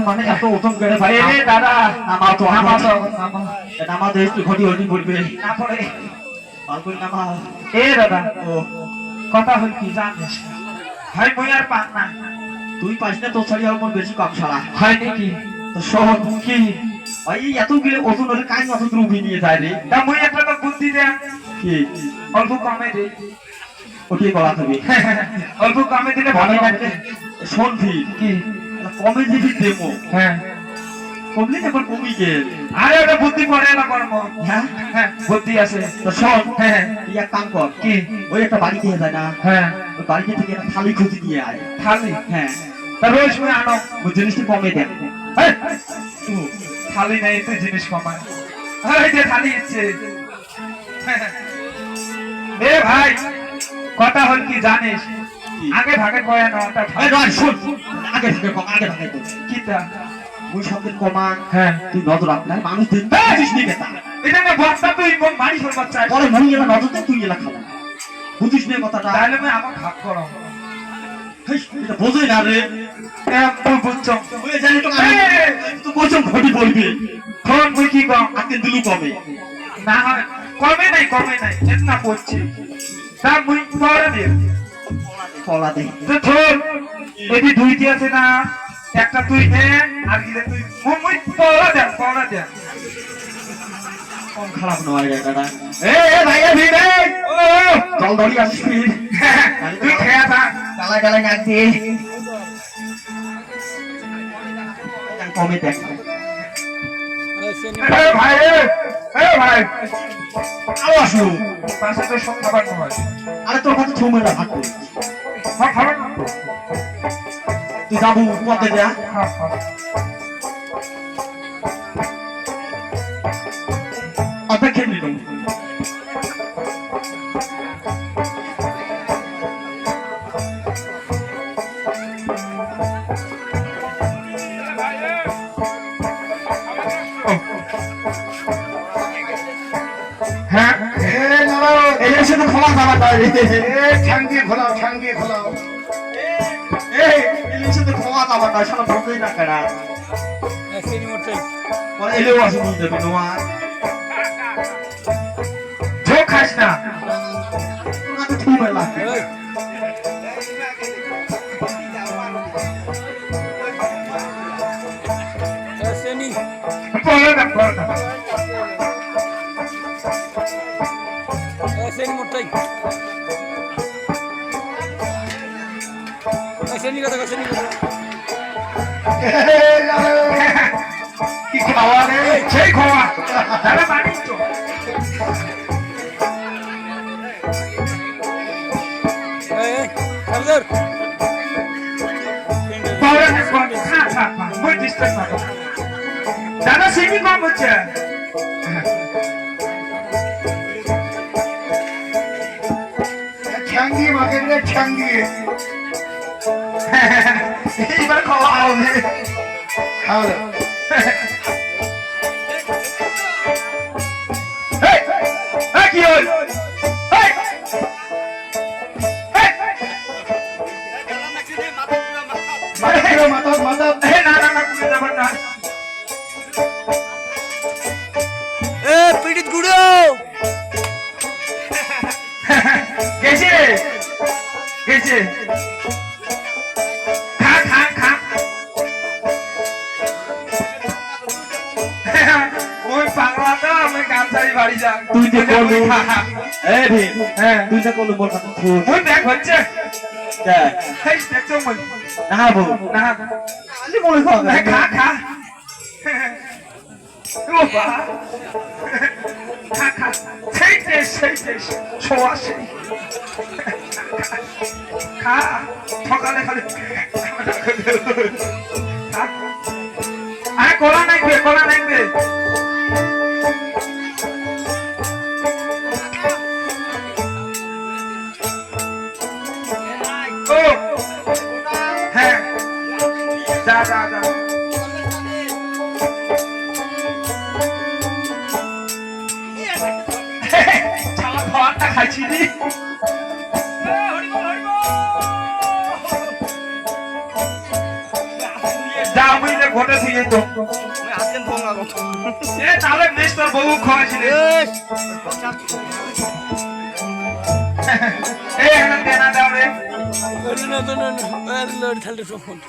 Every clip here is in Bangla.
মানে এত ওজন বেড়ে ভাই দাদা আমার তো আমাদের একটু ঘটি ঘটি পড়বে না পড়ে নামা এ দাদা ও কথা হল কি জানিস ভাই মই আর পান না তুই পাইস না তোর ছাড়ি আমার বেশি কম ছাড়া হয় নাকি তো শহর কি ভাই এত গিয়ে ওজন হলে কাই অত দ্রুবি নিয়ে যায় রে তা মই একটা তো বুদ্ধি দে কি অল্প কমে দে ওটি বলা তুমি অল্প কমে দিলে ভালো লাগবে শোন কি কমে দিবি দেবো হ্যাঁ কমলে এবার কমি গে আরে ওটা বুদ্ধি পড়ে না কর্ম হ্যাঁ হ্যাঁ বুদ্ধি আছে তো শোন হ্যাঁ এক কাম কর কি ওই একটা বাড়ি দিয়ে যায় না হ্যাঁ ওই বাড়ি থেকে একটা থালি খুঁজে নিয়ে আয় থালি হ্যাঁ তা রোজ সময় আনো ওই জিনিসটা কমে দেন থালি নাই তুই জিনিস কমায় আরে যে থালি ইচ্ছে এ ভাই কথা হল কি জানিস আগে ভাগে কয় না ওটা শুন আগে ভাগে কিটা ওই শব্দের কমা হ্যাঁ তুই নজর রাখ না মানুষ বুঝিস নি কেতা এটা না বক্তা তুই মন মারি সর বাচ্চা পরে মন এলা নজর দে তুই এলা খাবা বুঝিস নি কথাটা তাহলে আমি আমার ভাগ করো এটা বোঝই না রে তুই বুঝছো ওই জানি তো আমি তো কোচম ঘটি বলবি কোন কই কি কম আকে দিলু কমে না হয় কমে নাই এতনা পড়ছে তা মুই পড়া দে পড়া দে তো তোর এদি দুইটি আছে না একটা তুই নে আর গিলে তুই মুই পড়া দে কম খারাপ নয় রে দাদা এ ভাইয়া ভিড়ে ও চল দড়ি আসছিস তুই খেয়া থাক গালা নাক দে কমে দেখ ভাই আরো আসলো পাশে তো সব খাবার নয় আরে তোর কাছে ছুমেরা ভাত করি খাবার তুই যাবো পথে যা অপেক্ষা নিল খাস না ঠিক বলা পড়ে না Seni motai. Seni kata. কি খাওয়া রে সেই খাওয়া দাদা বাড়ি তো Sabzor. পড়ে না খা মই ডিস্টার্ব না দাদা সেমি কম হচ্ছে ঠ্যাঙ্গি মাগের রে ঠ্যাঙ্গি এইবার খাওয়া হবে খাওয়া কি হল মাথা না কুড়ে যাবার না Pidit gudo. গেছে খা ওই পাগলা তো আমি গামছাড়ি বাড়ি যা তুই যে করলু এই ভি তুই যে করলু বল কথা খুব ওই দেখ হচ্ছে কে এই দেখছো মই না বউ না আলি মনে কর খা ও বা খা সেই ছোয়াশে খা সকালে খালি আরে কলা নাইবে ও হ্যাঁ যা চালা খাওয়াটা খাইছি নি যা বুঝলে ঘটে দিয়ে তো তাহলে মিস্টার বহু খাওয়াইছিল এই এখানে দেনা দাও রে Lord thalte phone.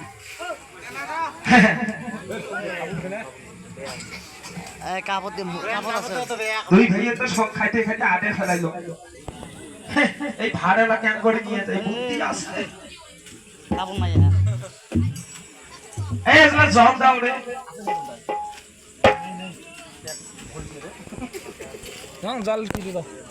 কাপড় আছে দুই ভাইয়ে তো সব খাইতে আটে ফেলাইলো এই ভাড়াটা কেন করে নিয়ে যায় বুদ্ধি আছে কাপড় নাই এই আসলে জব দাও রে Jal ki do.